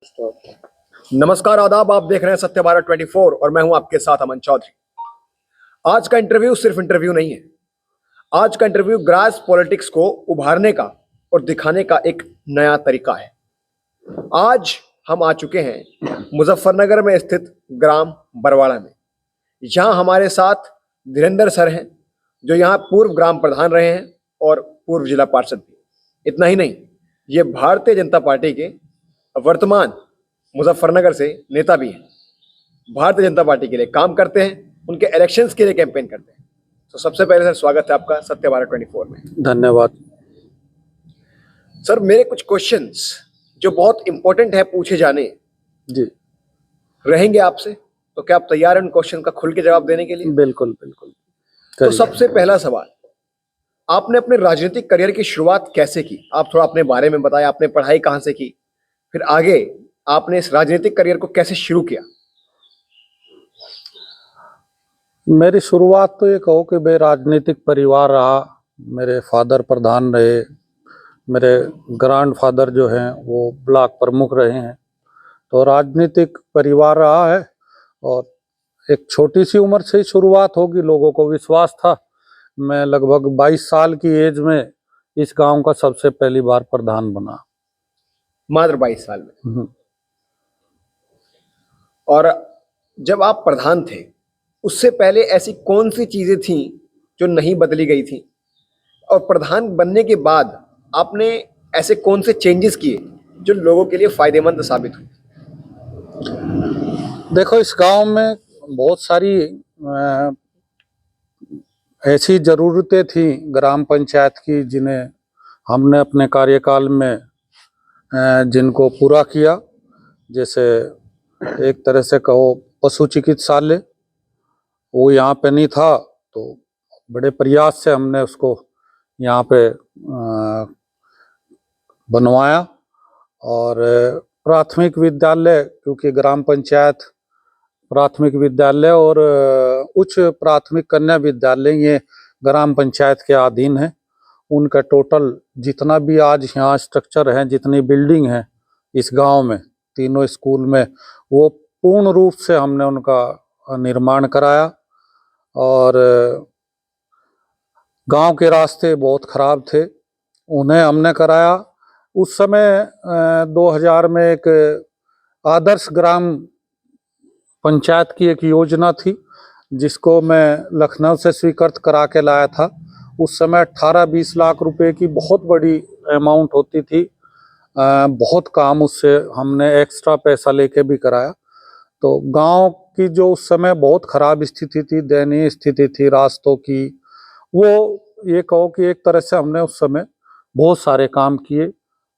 नमस्कार, आदाब। आप देख रहे हैं सत्य भारत 24 और मैं हूं आपके साथ अमन चौधरी। आज का इंटरव्यू सिर्फ इंटरव्यू नहीं है। आज का इंटरव्यू ग्रास पॉलिटिक्स को उभारने का और दिखाने का एक नया तरीका है। आज हम आ चुके हैं मुजफ्फरनगर में स्थित ग्राम बरवाड़ा में। यहां हमारे साथ धीरेंद्र सर हैं, जो यहां पूर्व ग्राम प्रधान रहे हैं और पूर्व जिला पार्षद भी। इतना ही नहीं, ये भारतीय जनता पार्टी के वर्तमान मुजफ्फरनगर से नेता भी हैं। भारतीय जनता पार्टी के लिए काम करते हैं, उनके इलेक्शंस के लिए कैंपेन करते हैं। तो सबसे पहले सर, स्वागत है आपका सत्य भारत 24 में। धन्यवाद सर, मेरे कुछ क्वेश्चंस जो बहुत इंपॉर्टेंट है पूछे जाने जी। रहेंगे आपसे, तो क्या आप तैयार हैं उन क्वेश्चन का खुल के जवाब देने के लिए? बिल्कुल बिल्कुल। तो सबसे पहला सवाल, आपने अपने राजनीतिक करियर की शुरुआत कैसे की? आप थोड़ा अपने बारे में बताएं। आपने पढ़ाई कहाँ से की, फिर आगे आपने इस राजनीतिक करियर को कैसे शुरू किया? मेरी शुरुआत तो ये कहो कि मैं राजनीतिक परिवार रहा। मेरे फादर प्रधान रहे, मेरे ग्रैंडफादर जो हैं वो ब्लॉक प्रमुख रहे हैं। तो राजनीतिक परिवार रहा है और एक छोटी सी उम्र से ही शुरुआत होगी। लोगों को विश्वास था। मैं लगभग 22 साल की एज में इस गांव का सबसे पहली बार प्रधान बना। मात्र 22 साल में। और जब आप प्रधान थे, उससे पहले ऐसी कौन सी चीजें थी जो नहीं बदली गई थी, और प्रधान बनने के बाद आपने ऐसे कौन से चेंजेस किए जो लोगों के लिए फायदेमंद साबित हुए? देखो, इस गांव में बहुत सारी ऐसी ज़रूरतें थी ग्राम पंचायत की, जिन्हें हमने अपने कार्यकाल में जिनको पूरा किया। जैसे एक तरह से कहो, पशु चिकित्सालय वो यहाँ पे नहीं था, तो बड़े प्रयास से हमने उसको यहाँ पे बनवाया। और प्राथमिक विद्यालय, क्योंकि ग्राम पंचायत प्राथमिक विद्यालय और उच्च प्राथमिक कन्या विद्यालय ये ग्राम पंचायत के अधीन है। उनका टोटल जितना भी आज यहाँ स्ट्रक्चर है, जितनी बिल्डिंग है इस गांव में, तीनों स्कूल में, वो पूर्ण रूप से हमने उनका निर्माण कराया। और गांव के रास्ते बहुत खराब थे, उन्हें हमने कराया। उस समय 2000 में एक आदर्श ग्राम पंचायत की एक योजना थी, जिसको मैं लखनऊ से स्वीकृत करा के लाया था। उस समय 18-20 लाख रुपए की बहुत बड़ी अमाउंट होती थी। बहुत काम उससे हमने एक्स्ट्रा पैसा लेके भी कराया। तो गांव की जो उस समय बहुत खराब स्थिति थी, दयनीय स्थिति थी रास्तों की, वो ये कहो कि एक तरह से हमने उस समय बहुत सारे काम किए,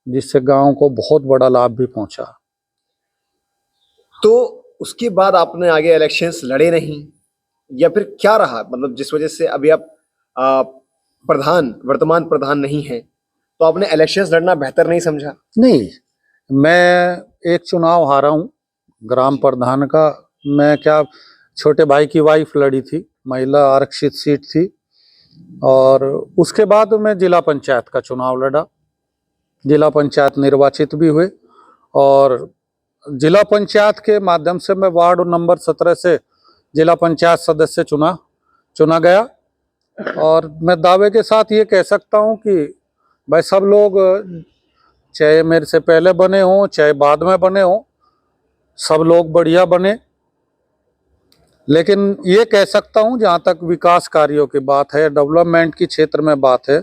जिससे गांव को बहुत बड़ा लाभ भी पहुंचा। तो उसके बाद आपने आगे इलेक्शंस लड़े नहीं, या फिर क्या रहा, मतलब जिस वजह से अभी आप वर्तमान प्रधान नहीं हैं, तो आपने इलेक्शंस लड़ना बेहतर नहीं समझा? नहीं, मैं एक चुनाव हारा हूँ ग्राम प्रधान का। मैं क्या, छोटे भाई की वाइफ लड़ी थी, महिला आरक्षित सीट थी। और उसके बाद मैं जिला पंचायत का चुनाव लड़ा, जिला पंचायत निर्वाचित भी हुए। और जिला पंचायत के माध्यम से मैं वार्ड नंबर 17 से जिला पंचायत सदस्य चुना गया। और मैं दावे के साथ ये कह सकता हूँ कि भाई, सब लोग चाहे मेरे से पहले बने हों चाहे बाद में बने हों, सब लोग बढ़िया बने। लेकिन ये कह सकता हूँ, जहाँ तक विकास कार्यों की बात है, डेवलपमेंट की क्षेत्र में बात है,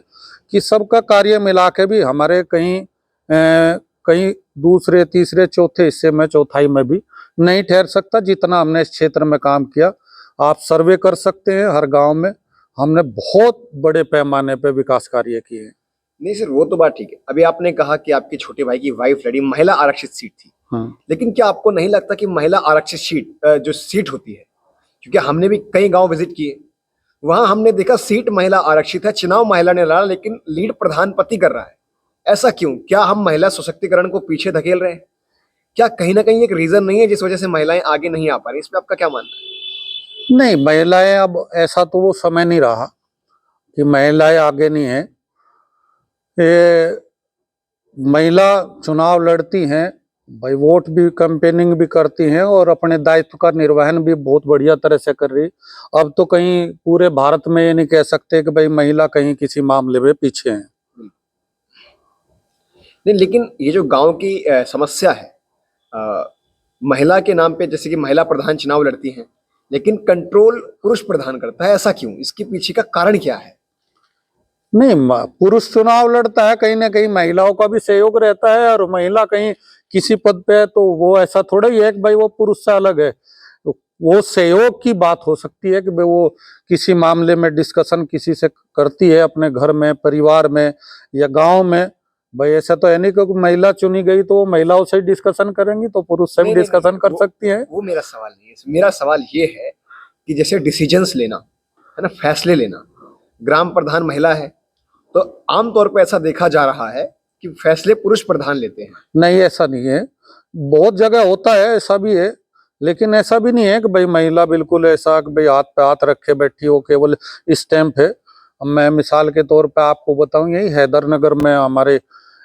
कि सबका कार्य मिला के भी हमारे कहीं दूसरे तीसरे चौथे हिस्से में, चौथाई में भी नहीं ठहर सकता जितना हमने इस क्षेत्र में काम किया। आप सर्वे कर सकते हैं, हर गांव में हमने बहुत बड़े पैमाने पे विकास कार्य किए हैं। नहीं सर, वो तो बात ठीक है। अभी आपने कहा कि आपके छोटे भाई की वाइफ लड़ी, महिला आरक्षित सीट थी। लेकिन क्या आपको नहीं लगता कि महिला आरक्षित जो सीट होती है, क्योंकि हमने भी कई गांव विजिट किए, वहां हमने देखा सीट महिला आरक्षित है, चुनाव महिला ने लड़ा, लेकिन लीड प्रधान पति कर रहा है। ऐसा क्यों? क्या हम महिला सशक्तिकरण को पीछे धकेल रहे हैं? क्या कहीं ना कहीं एक रीजन नहीं है जिस वजह से महिलाएं आगे नहीं आ पा रही? इस पे आपका क्या मानना है? नहीं, महिलाएं, अब ऐसा तो वो समय नहीं रहा कि महिलाएं आगे नहीं है। ये महिला चुनाव लड़ती हैं, भाई वोट भी कैंपेनिंग भी करती हैं और अपने दायित्व का निर्वहन भी बहुत बढ़िया तरह से कर रही। अब तो कहीं पूरे भारत में ये नहीं कह सकते कि भाई महिला कहीं किसी मामले में पीछे हैं। नहीं, लेकिन ये जो गांव की समस्या है, महिला के नाम पे, जैसे कि महिला प्रधान चुनाव लड़ती हैं, लेकिन कंट्रोल पुरुष प्रधान करता है, ऐसा क्यों? इसके पीछे का कारण क्या है? नहीं, पुरुष चुनाव लड़ता है, कहीं ना कहीं महिलाओं का भी सहयोग रहता है, और महिला कहीं किसी पद पे है तो वो ऐसा थोड़ा ही है कि भाई वो पुरुष से अलग है। तो वो सहयोग की बात हो सकती है कि भाई वो किसी मामले में डिस्कशन किसी से करती है अपने घर में, परिवार में या गांव में। भाई ऐसा तो है नहीं कि महिला चुनी गई तो वो महिलाओं से ही डिस्कशन करेंगी, तो पुरुष से भी नहीं, नहीं, डिस्कशन कर सकती है। वो मेरा सवाल नहीं है। मेरा सवाल ये है कि जैसे डिसीजंस लेना है ना, फैसले लेना, ग्राम प्रधान महिला है, तो आमतौर पर ऐसा देखा जा रहा है कि फैसले पुरुष प्रधान लेते हैं। नहीं, ऐसा नहीं है, बहुत जगह होता है, ऐसा भी है, लेकिन ऐसा भी नहीं है कि भाई महिला बिल्कुल ऐसा कि भाई हाथ पे हाथ रखे बैठी हो, केवल स्टैंप है। अब मैं मिसाल के तौर पे आपको बताऊं, यही हैदरनगर में हमारे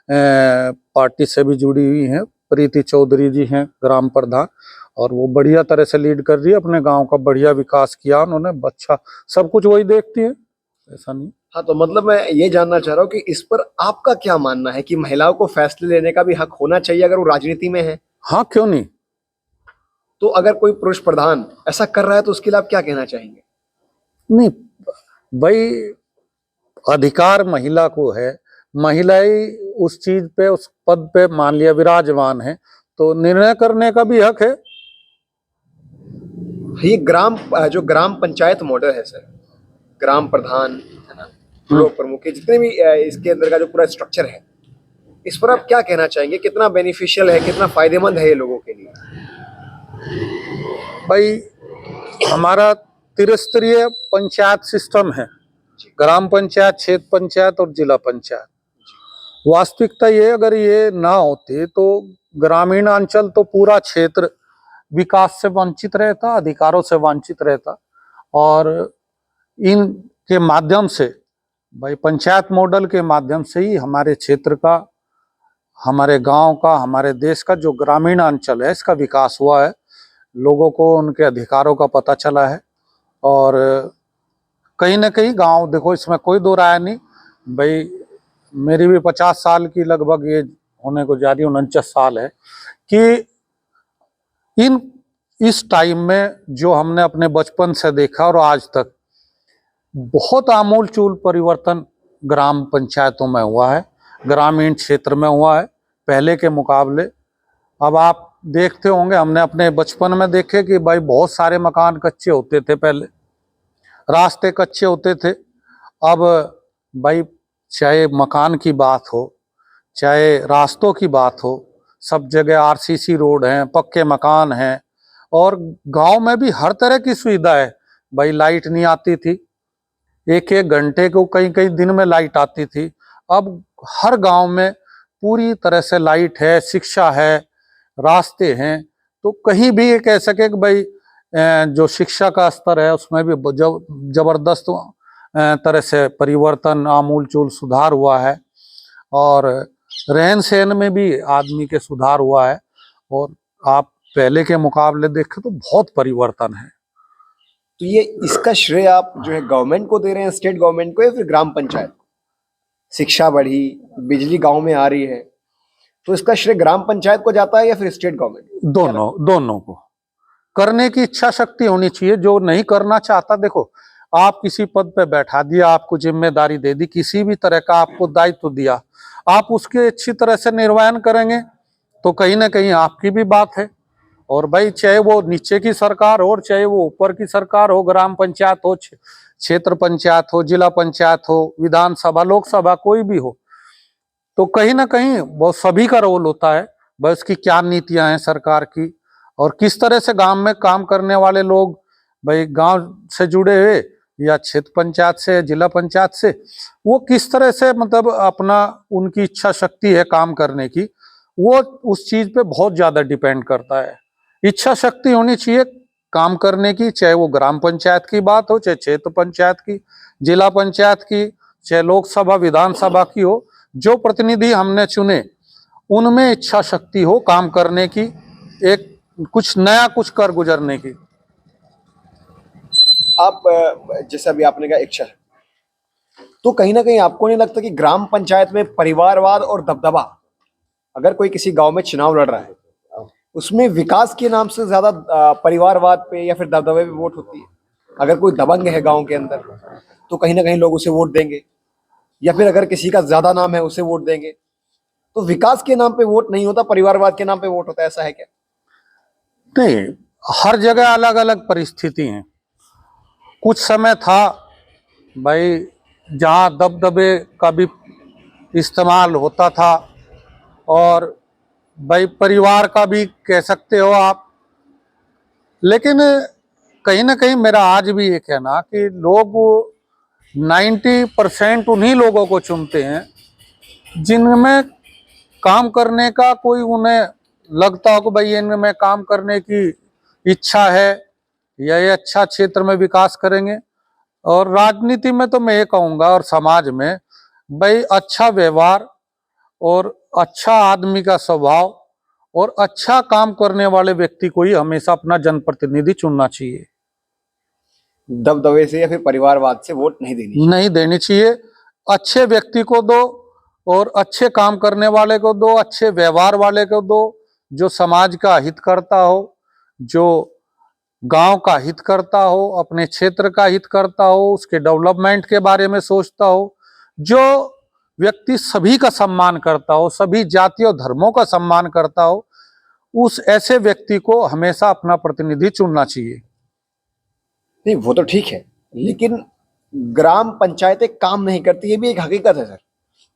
पार्टी से भी जुड़ी हुई हैं, प्रीति चौधरी जी हैं ग्राम प्रधान, और वो बढ़िया तरह से लीड कर रही है, अपने गांव का बढ़िया विकास किया उन्होंने, अच्छा सब कुछ वही देखती है, ऐसा नहीं। हाँ, तो मतलब मैं ये जानना चाह रहा हूँ कि इस पर आपका क्या मानना है कि महिलाओं को फैसले लेने का भी हक होना चाहिए अगर वो राजनीति में है? हाँ, क्यों नहीं। तो अगर कोई पुरुष प्रधान ऐसा कर रहा है तो उसके लिए आप क्या कहना चाहेंगे? नहीं भाई, अधिकार महिला को है, महिला ही उस चीज पे, उस पद पे मान लिया विराजमान है, तो निर्णय करने का भी हक है। ये जो ग्राम पंचायत मॉडल है सर, ग्राम प्रधान है ना, ब्लॉक प्रमुख, जितने भी इसके अंदर का जो पूरा स्ट्रक्चर है, इस पर आप क्या कहना चाहेंगे? कितना बेनिफिशियल है, कितना फायदेमंद है ये लोगों के लिए? भाई हमारा त्रिस्तरीय पंचायत सिस्टम है, ग्राम पंचायत, क्षेत्र पंचायत और जिला पंचायत। वास्तविकता ये, अगर ये ना होती तो ग्रामीण अंचल तो पूरा क्षेत्र विकास से वंचित रहता, अधिकारों से वंचित रहता, और इनके माध्यम से, भाई पंचायत मॉडल के माध्यम से ही हमारे क्षेत्र का, हमारे गांव का, हमारे देश का जो ग्रामीण अंचल है इसका विकास हुआ है, लोगों को उनके अधिकारों का पता चला है। और कहीं ना कहीं गांव, देखो इसमें कोई दो राय नहीं, भाई मेरी भी 50 साल की लगभग ये होने को जा रही, 49 साल है, कि इस टाइम में जो हमने अपने बचपन से देखा और आज तक बहुत आमूल चूल परिवर्तन ग्राम पंचायतों में हुआ है, ग्रामीण क्षेत्र में हुआ है पहले के मुकाबले। अब आप देखते होंगे, हमने अपने बचपन में देखे कि भाई बहुत सारे मकान कच्चे होते थे पहले, रास्ते कच्चे होते थे। अब भाई चाहे मकान की बात हो, चाहे रास्तों की बात हो, सब जगह आरसीसी रोड हैं, पक्के मकान हैं, और गांव में भी हर तरह की सुविधा है। भाई लाइट नहीं आती थी, एक एक घंटे को, कई कई दिन में लाइट आती थी, अब हर गांव में पूरी तरह से लाइट है, शिक्षा है, रास्ते हैं। तो कहीं भी ये कह सके कि भाई जो शिक्षा का स्तर है उसमें भी जबरदस्त तरह से परिवर्तन, आमूल चूल सुधार हुआ है, और रहन सहन में भी आदमी के सुधार हुआ है, और आप पहले के मुकाबले देखें तो बहुत परिवर्तन है। तो ये इसका श्रेय आप जो है गवर्नमेंट को दे रहे हैं, स्टेट गवर्नमेंट को, या फिर ग्राम पंचायत को? शिक्षा बढ़ी, बिजली गांव में आ रही है, तो इसका श्रेय ग्राम पंचायत को जाता है या फिर स्टेट गवर्नमेंट? दोनों को करने की इच्छा शक्ति होनी चाहिए। जो नहीं करना चाहता, देखो आप किसी पद पे बैठा दिया, आपको जिम्मेदारी दे दी, किसी भी तरह का आपको दायित्व दिया, आप उसके अच्छी तरह से निर्वहन करेंगे तो कहीं ना कहीं आपकी भी बात है। और भाई चाहे वो नीचे की सरकार हो और चाहे वो ऊपर की सरकार हो, ग्राम पंचायत हो, क्षेत्र पंचायत हो, जिला पंचायत हो, विधानसभा, लोकसभा, कोई भी हो, तो कहीं ना कहीं वो सभी का रोल होता है। बस की क्या नीतियां हैं सरकार की, और किस तरह से गांव में काम करने वाले लोग, भाई गांव से जुड़े हुए या क्षेत्र पंचायत से, जिला पंचायत से, वो किस तरह से मतलब अपना, उनकी इच्छा शक्ति है काम करने की, वो उस चीज पे बहुत ज्यादा डिपेंड करता है। इच्छा शक्ति होनी चाहिए काम करने की, चाहे वो ग्राम पंचायत की बात हो, चाहे क्षेत्र पंचायत की, जिला पंचायत की, चाहे लोकसभा विधानसभा की हो। जो प्रतिनिधि हमने चुने उनमें इच्छा शक्ति हो काम करने की, एक कुछ नया कुछ कर गुजरने की। आप जैसे अभी आपने कहा इच्छा, तो कहीं ना कहीं आपको नहीं लगता कि ग्राम पंचायत में परिवारवाद और दबदबा, अगर कोई किसी गांव में चुनाव लड़ रहा है उसमें विकास के नाम से ज्यादा परिवारवाद पे या फिर दबदबे पे वोट होती है? अगर कोई दबंग है गांव के अंदर तो कहीं ना कहीं लोग उसे वोट देंगे, या फिर अगर किसी का ज्यादा नाम है उसे वोट देंगे। तो विकास के नाम पे वोट नहीं होता, परिवारवाद के नाम पे वोट होता है, ऐसा है क्या? नहीं, हर जगह अलग अलग परिस्थिति है। कुछ समय था भाई जहाँ दबदबे का भी इस्तेमाल होता था, और भाई परिवार का भी कह सकते हो आप। लेकिन कहीं ना कहीं मेरा आज भी ये कहना कि लोग 90% उन्हीं लोगों को चुनते हैं जिनमें काम करने का कोई उन्हें लगता हो कि भाई इनमें काम करने की इच्छा है या ये अच्छा क्षेत्र में विकास करेंगे। और राजनीति में तो मैं ये कहूँगा, और समाज में भाई अच्छा व्यवहार और अच्छा आदमी का स्वभाव और अच्छा काम करने वाले व्यक्ति को ही हमेशा अपना जनप्रतिनिधि चुनना चाहिए। दबदबे से या फिर परिवारवाद से वोट नहीं देनी चाहिए। अच्छे व्यक्ति को दो और अच्छे काम करने वाले को दो, अच्छे व्यवहार वाले को दो, जो समाज का हित करता हो, जो गांव का हित करता हो, अपने क्षेत्र का हित करता हो, उसके डेवलपमेंट के बारे में सोचता हो, जो व्यक्ति सभी का सम्मान करता हो, सभी जातियों धर्मों का सम्मान करता हो, उस ऐसे व्यक्ति को हमेशा अपना प्रतिनिधि चुनना चाहिए। नहीं, वो तो ठीक है, लेकिन ग्राम पंचायतें काम नहीं करती, ये भी एक हकीकत है सर,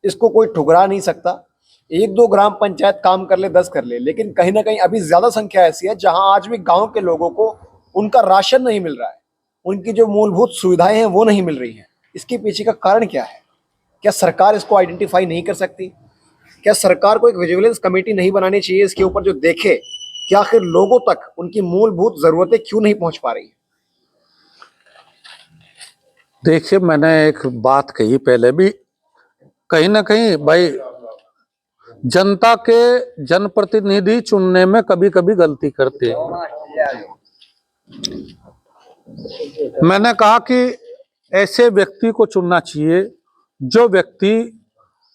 इसको कोई ठुकरा नहीं सकता। एक दो ग्राम पंचायत काम कर ले, 10 कर ले, लेकिन कहीं ना कहीं अभी ज्यादा संख्या ऐसी है जहां आज भी गांव के लोगों को उनका राशन नहीं मिल रहा है, उनकी जो मूलभूत सुविधाएं हैं वो नहीं मिल रही हैं। इसके पीछे का कारण क्या है? क्या सरकार इसको आइडेंटिफाई नहीं कर सकती? क्या सरकार को एक विजिलेंस कमेटी नहीं बनानी चाहिए इसके ऊपर, जो देखे कि आखिर लोगों तक उनकी मूलभूत जरूरतें क्यों नहीं पहुंच पा रही है? देखिए, मैंने एक बात कही पहले भी, कहीं ना कहीं भाई जनता के जनप्रतिनिधि चुनने में कभी कभी गलती करते हैं। मैंने कहा कि ऐसे व्यक्ति को चुनना चाहिए जो व्यक्ति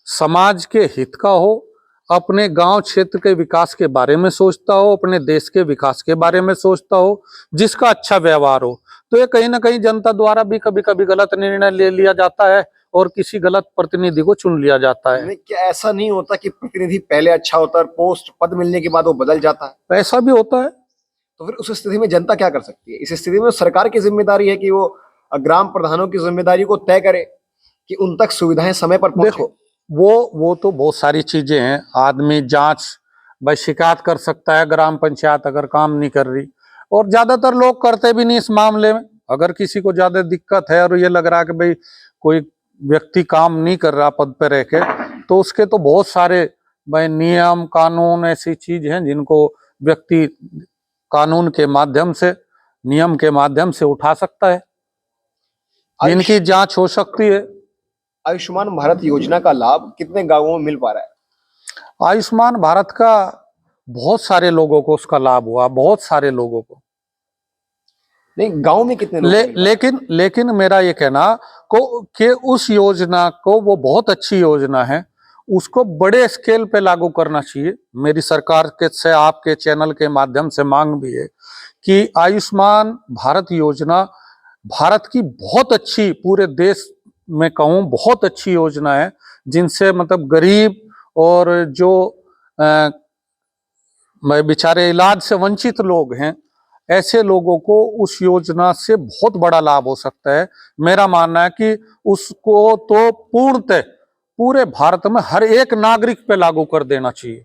समाज के हित का हो, अपने गांव क्षेत्र के विकास के बारे में सोचता हो, अपने देश के विकास के बारे में सोचता हो, जिसका अच्छा व्यवहार हो। तो ये कहीं ना कहीं जनता द्वारा भी कभी कभी गलत निर्णय ले लिया जाता है और किसी गलत प्रतिनिधि को चुन लिया जाता है। क्या ऐसा नहीं होता कि प्रतिनिधि पहले अच्छा होता है, पोस्ट पद मिलने के बाद वो बदल जाता है? ऐसा भी होता है। तो फिर उस स्थिति में जनता क्या कर सकती है? इस स्थिति में सरकार की जिम्मेदारी है कि वो ग्राम प्रधानों की जिम्मेदारी को तय करे कि उन तक सुविधाएं समय पर पहुंचे। देखो, वो तो बहुत सारी चीजें हैं। आदमी जांच भाई शिकायत कर सकता है ग्राम पंचायत अगर काम नहीं कर रही, और ज्यादातर लोग करते भी नहीं इस मामले में। अगर किसी को ज्यादा दिक्कत है और ये लग रहा है कि भाई कोई व्यक्ति काम नहीं कर रहा पद पे रह के, तो उसके तो बहुत सारे भाई नियम कानून ऐसी चीज हैं जिनको व्यक्ति कानून के माध्यम से, नियम के माध्यम से उठा सकता है, जिनकी जांच हो सकती है। आयुष्मान भारत योजना का लाभ कितने गांवों में मिल पा रहा है? आयुष्मान भारत का बहुत सारे लोगों को उसका लाभ हुआ, बहुत सारे लोगों को। नहीं, गांव में कितने लोग लेकिन मेरा ये कहना को कि उस योजना को, वो बहुत अच्छी योजना है, उसको बड़े स्केल पे लागू करना चाहिए। मेरी सरकार के से, आपके चैनल के माध्यम से मांग भी है कि आयुष्मान भारत योजना भारत की बहुत अच्छी, पूरे देश में कहूँ बहुत अच्छी योजना है, जिनसे मतलब गरीब और जो बेचारे इलाज से वंचित लोग हैं, ऐसे लोगों को उस योजना से बहुत बड़ा लाभ हो सकता है। मेरा मानना है कि उसको तो पूर्णतः पूरे भारत में हर एक नागरिक पे लागू कर देना चाहिए।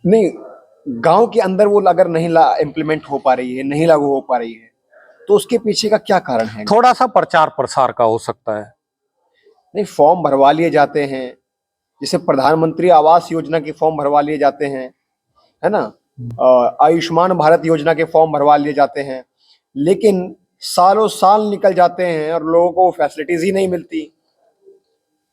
नहीं, गांव के अंदर वो अगर नहीं इम्प्लीमेंट हो पा रही है, नहीं लागू हो पा रही है, तो उसके पीछे का क्या कारण है? थोड़ा सा प्रचार प्रसार का हो सकता है। नहीं, फॉर्म भरवा लिए जाते हैं, जैसे प्रधानमंत्री आवास योजना के फॉर्म भरवा लिए जाते हैं, है ना, आयुष्मान भारत योजना के फॉर्म भरवा लिए जाते हैं, लेकिन सालों साल निकल जाते हैं और लोगों को फैसिलिटीज ही नहीं मिलती।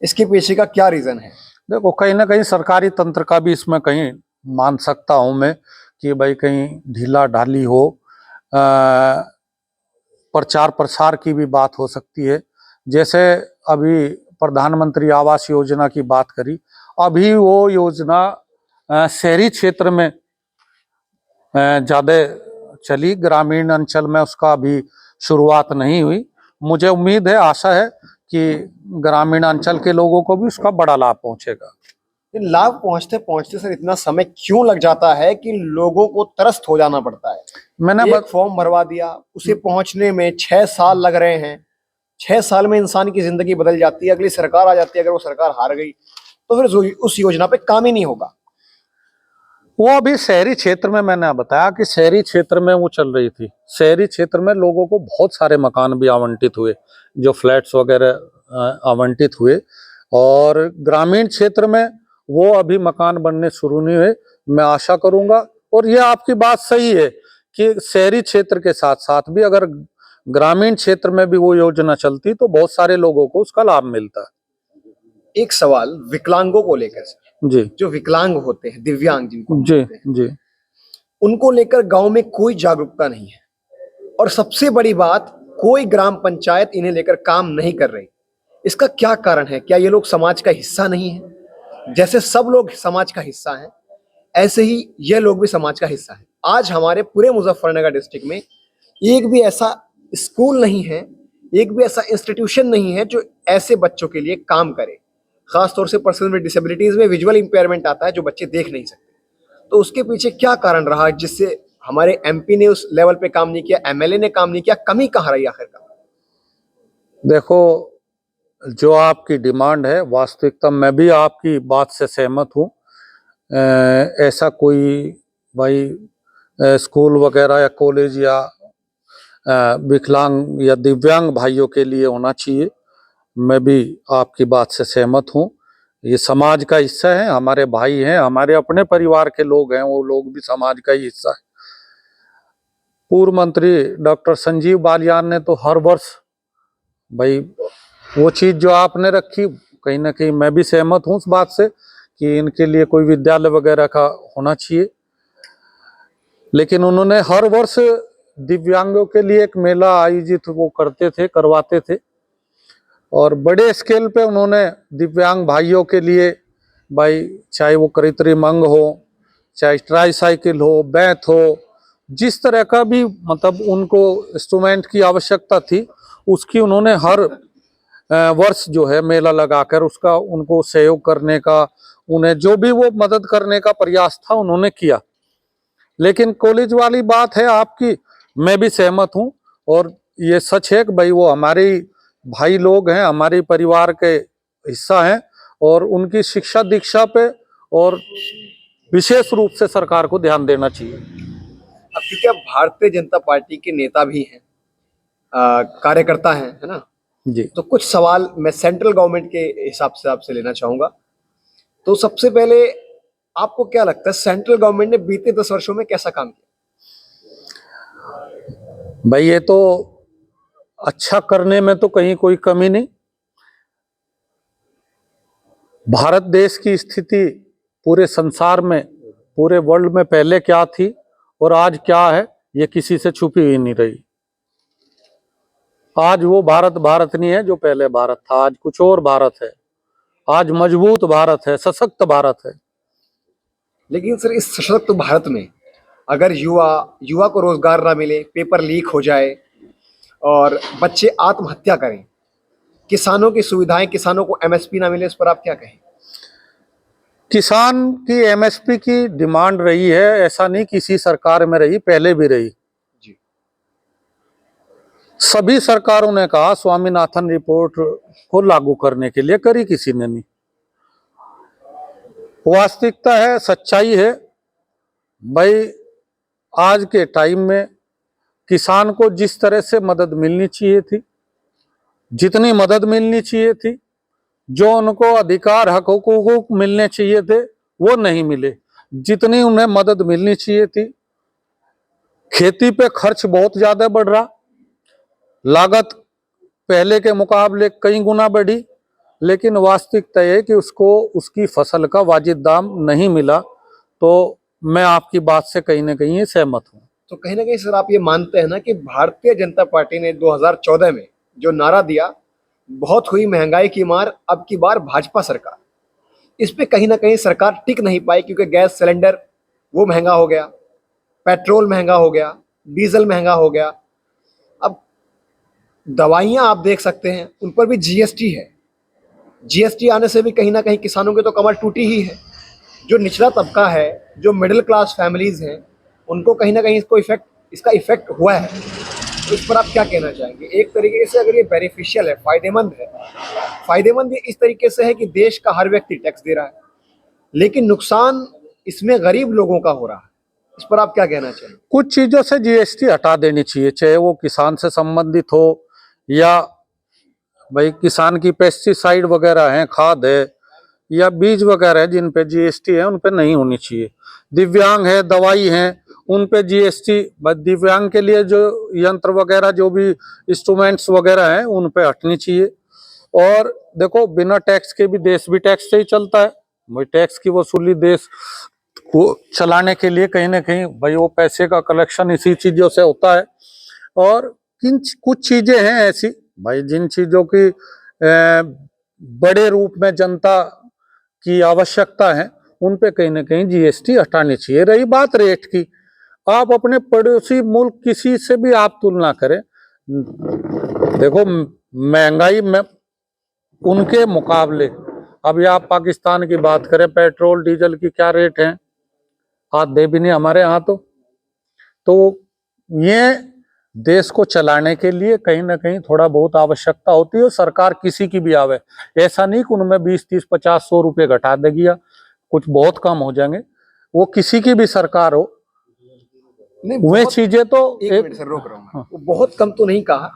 इसके पीछे का क्या रीजन है? देखो कहीं ना कहीं सरकारी तंत्र का भी इसमें कहीं मान सकता हूं मैं कि भाई कहीं ढीला ढाली हो, प्रचार प्रसार की भी बात हो सकती है। जैसे अभी प्रधानमंत्री आवास योजना की बात करी, अभी वो योजना शहरी क्षेत्र में ज़्यादा चली, ग्रामीण अंचल में उसका अभी शुरुआत नहीं हुई। मुझे उम्मीद है, आशा है कि ग्रामीण अंचल के लोगों को भी उसका बड़ा लाभ पहुंचेगा। लाभ पहुंचते पहुंचते सर इतना समय क्यों लग जाता है कि लोगों को त्रस्त हो जाना पड़ता है? मैंने एक फॉर्म भरवा दिया, उसे पहुंचने में 6 साल लग रहे हैं। 6 साल में इंसान की जिंदगी बदल जाती है, अगली सरकार आ जाती है, अगर वो सरकार हार गई तो फिर उस योजना पे काम ही नहीं होगा। वो अभी शहरी क्षेत्र में, मैंने बताया कि शहरी क्षेत्र में वो चल रही थी। शहरी क्षेत्र में लोगों को बहुत सारे मकान भी आवंटित हुए, जो फ्लैट्स वगैरह आवंटित हुए, और ग्रामीण क्षेत्र में वो अभी मकान बनने शुरू नहीं हुए। मैं आशा करूंगा, और ये आपकी बात सही है कि शहरी क्षेत्र के साथ साथ भी अगर ग्रामीण क्षेत्र में भी वो योजना चलती तो बहुत सारे लोगों को उसका लाभ मिलता। एक सवाल विकलांगों को लेकर सर, जी जो विकलांग होते हैं, दिव्यांग जिनको हम जी बोलते हैं, जी। उनको लेकर गांव में कोई जागरूकता नहीं है, और सबसे बड़ी बात, कोई ग्राम पंचायत इन्हें लेकर काम नहीं कर रही। इसका क्या कारण है? क्या ये लोग समाज का हिस्सा नहीं है? जैसे सब लोग समाज का हिस्सा हैं, ऐसे ही ये लोग भी समाज का हिस्सा हैं। आज हमारे पूरे मुजफ्फरनगर डिस्ट्रिक्ट में एक भी ऐसा स्कूल नहीं है, एक भी ऐसा इंस्टीट्यूशन नहीं है जो ऐसे बच्चों के लिए काम करे। खासतौर से पर्सन विद डिसेबिलिटीज में विजुअल इंपेयरमेंट आता है, जो बच्चे देख नहीं सकते। तो उसके पीछे क्या कारण रहा जिससे हमारे एमपी ने उस लेवल पे काम नहीं किया, एमएलए ने काम नहीं किया? कमी कहाँ रही आखिरकार? देखो, जो आपकी डिमांड है, वास्तविकता मैं भी आपकी बात से सहमत हूँ। ऐसा कोई भाई स्कूल वगैरह या कॉलेज या विकलांग या दिव्यांग भाइयों के लिए होना चाहिए। मैं भी आपकी बात से सहमत हूँ। ये समाज का हिस्सा है, हमारे भाई हैं, हमारे अपने परिवार के लोग हैं, वो लोग भी समाज का ही हिस्सा है। पूर्व मंत्री डॉक्टर संजीव बालियान ने तो हर वर्ष भाई वो चीज जो आपने रखी, कहीं ना कहीं मैं भी सहमत हूँ उस बात से कि इनके लिए कोई विद्यालय वगैरह का होना चाहिए। लेकिन उन्होंने हर वर्ष दिव्यांगों के लिए एक मेला आयोजित वो करवाते थे, और बड़े स्केल पे उन्होंने दिव्यांग भाइयों के लिए, भाई चाहे वो कृत्रिम हो, चाहे ट्राईसाइकिल हो, बैथ हो, जिस तरह का भी मतलब उनको इंस्ट्रूमेंट की आवश्यकता थी, उसकी उन्होंने हर वर्ष जो है मेला लगाकर उसका उनको सहयोग करने का, उन्हें जो भी वो मदद करने का प्रयास था उन्होंने किया। लेकिन कॉलेज वाली बात है आपकी, मैं भी सहमत हूँ, और ये सच है कि भाई वो हमारे भाई लोग हैं, हमारे परिवार के हिस्सा हैं, और उनकी शिक्षा दीक्षा पे और विशेष रूप से सरकार को ध्यान देना चाहिए। अब क्योंकि आप भारतीय जनता पार्टी के नेता भी हैं, कार्यकर्ता हैं, है ना? जी। तो कुछ सवाल मैं सेंट्रल गवर्नमेंट के हिसाब से आपसे लेना चाहूंगा। तो सबसे पहले आपको क्या लगता है सेंट्रल गवर्नमेंट ने बीते 10 वर्षों में कैसा काम किया? भाई ये तो अच्छा करने में तो कहीं कोई कमी नहीं। भारत देश की स्थिति पूरे संसार में, पूरे वर्ल्ड में पहले क्या थी और आज क्या है, ये किसी से छुपी हुई नहीं रही। आज वो भारत भारत नहीं है जो पहले भारत था, आज कुछ और भारत है। आज मजबूत भारत है, सशक्त भारत है। लेकिन सर इस सशक्त भारत में अगर युवा को रोजगार ना मिले, पेपर लीक हो जाए और बच्चे आत्महत्या करें, किसानों की सुविधाएं, किसानों को एमएसपी ना मिले, इस पर आप क्या कहें? किसान की एमएसपी की डिमांड रही है, ऐसा नहीं किसी सरकार में रही, पहले भी रही। जी। सभी सरकारों ने कहा स्वामीनाथन रिपोर्ट को लागू करने के लिए, करी किसी ने नहीं। वास्तविकता है, सच्चाई है भाई, आज के टाइम में किसान को जिस तरह से मदद मिलनी चाहिए थी, जितनी मदद मिलनी चाहिए थी, जो उनको अधिकार हक हुकूक मिलने चाहिए थे, वो नहीं मिले। जितनी उन्हें मदद मिलनी चाहिए थी, खेती पे खर्च बहुत ज्यादा बढ़ रहा, लागत पहले के मुकाबले कई गुना बढ़ी, लेकिन वास्तविकता है कि उसको उसकी फसल का वाजिब दाम नहीं मिला। तो मैं आपकी बात से कहीं ना कहीं सहमत हूँ। तो कहीं ना कहीं सर आप ये मानते हैं ना कि भारतीय जनता पार्टी ने 2014 में जो नारा दिया, बहुत हुई महंगाई की मार, अब की बार भाजपा सरकार, इस पे कहीं ना कहीं सरकार टिक नहीं पाई, क्योंकि गैस सिलेंडर वो महंगा हो गया, पेट्रोल महंगा हो गया, डीजल महंगा हो गया। अब दवाइयां आप देख सकते हैं, उन पर भी जीएसटी है। जीएसटी आने से भी कहीं ना कहीं किसानों की तो कमर टूटी ही है। जो निचला तबका है, जो मिडिल क्लास फैमिलीज हैं, उनको कहीं ना कहीं इसका इफेक्ट हुआ है। तो इस पर आप क्या कहना चाहेंगे? एक तरीके से अगर ये बेनिफिशियल है, फायदेमंद है, फायदेमंद ये इस तरीके से है कि देश का हर व्यक्ति टैक्स दे रहा है, लेकिन नुकसान इसमें गरीब लोगों का हो रहा है। इस पर आप क्या कहना चाहेंगे? कुछ चीजों से जीएसटी हटा देनी चाहिए, चाहे वो किसान से संबंधित हो या भाई किसान की पेस्टिसाइड वगैरह है, खाद है या बीज वगैरह है, जिन पे जीएसटी है उन पे नहीं होनी चाहिए। दिव्यांग है, दवाई है, उन पे जीएसटी, दिव्यांग के लिए जो यंत्र वगैरह जो भी इंस्ट्रूमेंट्स वगैरह हैं उन पे हटनी चाहिए। और देखो, बिना टैक्स के भी देश भी टैक्स से ही चलता है। भाई टैक्स की वसूली देश को चलाने के लिए कहीं ना कहीं भाई वो पैसे का कलेक्शन इसी चीजों से होता है। और कुछ चीजें हैं ऐसी भाई जिन चीजों की बड़े रूप में जनता की आवश्यकता है, उन पे कहीं ना कहीं जीएसटी हटानी चाहिए। रही बात रेट की, आप अपने पड़ोसी मुल्क किसी से भी आप तुलना करें, देखो महंगाई में उनके मुकाबले, अभी आप पाकिस्तान की बात करें, पेट्रोल डीजल की क्या रेट है, आधे भी नहीं हमारे यहाँ। तो ये देश को चलाने के लिए कहीं ना कहीं थोड़ा बहुत आवश्यकता होती है। सरकार किसी की भी आवे, ऐसा नहीं कि उनमें 20, 30, 50, 100 रुपये घटा देगी या कुछ बहुत कम हो जाएंगे। वो किसी की भी सरकार हो, नहीं, वे चीजें तो एक मिनट सर, रोक रहा हूं मैं। वो बहुत कम तो नहीं कहा,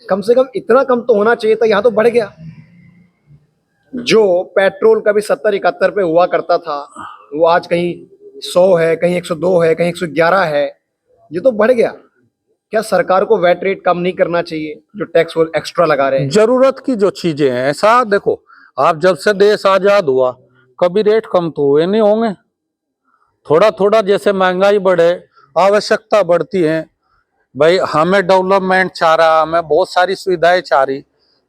कम से कम इतना कम तो होना चाहिए था। यहाँ तो बढ़ गया। जो पेट्रोल का भी 70-71 पे हुआ करता था, वो आज कहीं 100 है, कहीं 102 है, कहीं 111 है। ये तो बढ़ गया। क्या सरकार को वैट रेट कम नहीं करना चाहिए, जो टैक्स वो एक्स्ट्रा लगा रहे हैं? जरूरत की जो चीजें हैं, ऐसा देखो, आप जब से देश आजाद हुआ कभी रेट कम तो हुए नहीं होंगे। थोड़ा थोड़ा जैसे महंगाई बढ़े, आवश्यकता बढ़ती है, भाई हमें डेवलपमेंट चाह रहा, हमें बहुत सारी सुविधाएं चाह रही,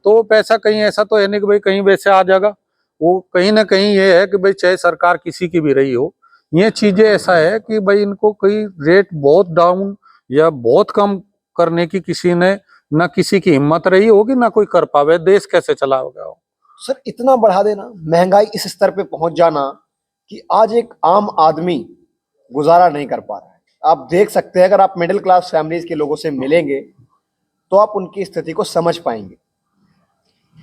तो वो पैसा कहीं ऐसा तो है नहीं कि भाई कहीं वैसे आ जाएगा। वो कहीं ना कहीं ये है कि भाई चाहे सरकार किसी की भी रही हो, ये चीजें ऐसा है कि भाई इनको कोई रेट बहुत डाउन या बहुत कम करने की किसी ने ना किसी की हिम्मत रही होगी, ना कोई कर पावे। देश कैसे चलाओगे? सर इतना बढ़ा देना, महंगाई इस स्तर पे पहुंच जाना कि आज एक आम आदमी गुजारा नहीं कर पा रहा है। आप देख सकते हैं, अगर आप मिडिल क्लास फैमिलीज के लोगों से मिलेंगे तो आप उनकी स्थिति को समझ पाएंगे।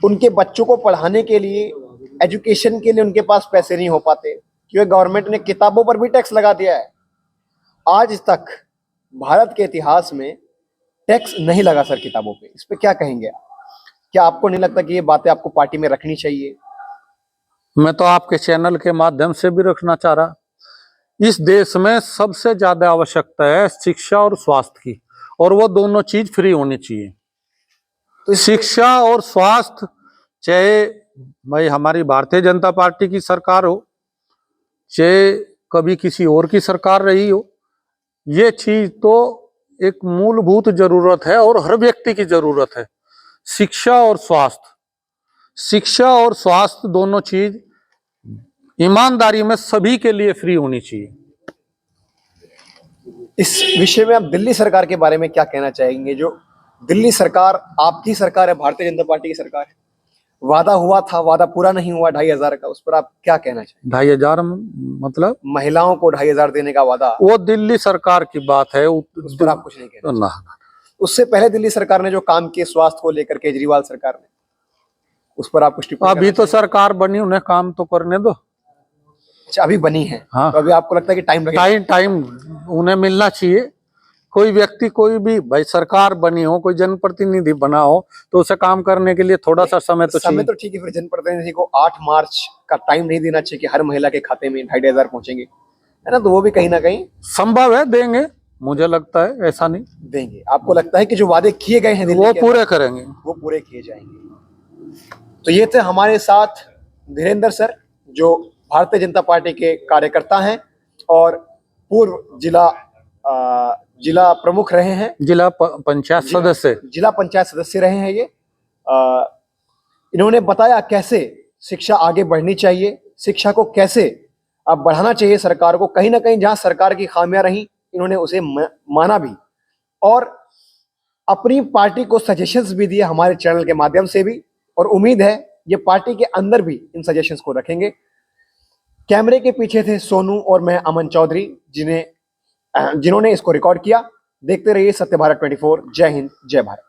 उनके बच्चों को पढ़ाने के लिए, एजुकेशन के लिए उनके पास पैसे नहीं हो पाते, क्योंकि गवर्नमेंट ने किताबों पर भी टैक्स लगा दिया है। आज तक भारत के इतिहास में टैक्स नहीं लगा सर किताबों पे। इस पे क्या कहेंगे आप? क्या आपको नहीं लगता कि ये बातें आपको पार्टी में रखनी चाहिए? मैं तो आपके चैनल के माध्यम से भी रखना चाह रहा। इस देश में सबसे ज्यादा आवश्यकता है शिक्षा और स्वास्थ्य की, और वो दोनों चीज फ्री होनी चाहिए। तो शिक्षा और स्वास्थ्य, चाहे भाई हमारी भारतीय जनता पार्टी की सरकार हो, चाहे कभी किसी और की सरकार रही हो, ये चीज तो एक मूलभूत जरूरत है और हर व्यक्ति की जरूरत है। शिक्षा और स्वास्थ्य, शिक्षा और स्वास्थ्य दोनों चीज ईमानदारी में सभी के लिए फ्री होनी चाहिए। इस विषय में आप दिल्ली सरकार के बारे में क्या कहना चाहेंगे? जो दिल्ली सरकार आपकी सरकार है, भारतीय जनता पार्टी की सरकार है, वादा हुआ था, वादा पूरा नहीं हुआ 2,500 का, उस पर आप क्या कहना चाहेंगे? 2,500 मतलब महिलाओं को 2,500 देने का वादा, वो दिल्ली सरकार की बात है, उस पर आप कुछ नहीं कहना? ना। उससे पहले दिल्ली सरकार ने जो काम किए स्वास्थ्य को लेकर, केजरीवाल सरकार ने, उस पर आप कुछ टिप्पणी? अभी तो सरकार बनी, उन्हें काम तो करने दो। अच्छा, अभी बनी है। हाँ। तो अभी आपको लगता है कि टाइम लगेगा? टाइम उन्हें मिलना चाहिए। कोई व्यक्ति, कोई भी भाई सरकार बनी हो, कोई जनप्रतिनिधि बना हो, तो उसे काम करने के लिए थोड़ा सा समय तो चाहिए। समय तो ठीक है, फिर जनप्रतिनिधि को 8 मार्च का टाइम नहीं देना चाहिए कि हर महिला के खाते में 2,500 पहुंचेंगे, है ना? तो वो भी कहीं ना कहीं संभव है, देंगे, मुझे लगता है, ऐसा नहीं देंगे। आपको लगता है कि जो वादे किए गए हैं वो पूरे करेंगे, वो पूरे किए जाएंगे? तो ये थे हमारे साथ धीरेन्द्र सर, जो भारतीय जनता पार्टी के कार्यकर्ता हैं और पूर्व जिला प्रमुख रहे हैं, पंचायत सदस्य। जिला पंचायत सदस्य रहे हैं ये। इन्होंने बताया कैसे शिक्षा आगे बढ़नी चाहिए, शिक्षा को कैसे अब बढ़ाना चाहिए सरकार को। कहीं ना कहीं जहां सरकार की खामियां रही, इन्होंने उसे माना भी और अपनी पार्टी को सजेशंस भी दिए हमारे चैनल के माध्यम से भी, और उम्मीद है ये पार्टी के अंदर भी इन सजेशंस को रखेंगे। कैमरे के पीछे थे सोनू और मैं अमन चौधरी, जिन्होंने इसको रिकॉर्ड किया। देखते रहिए सत्य भारत 24। जय हिंद, जय भारत।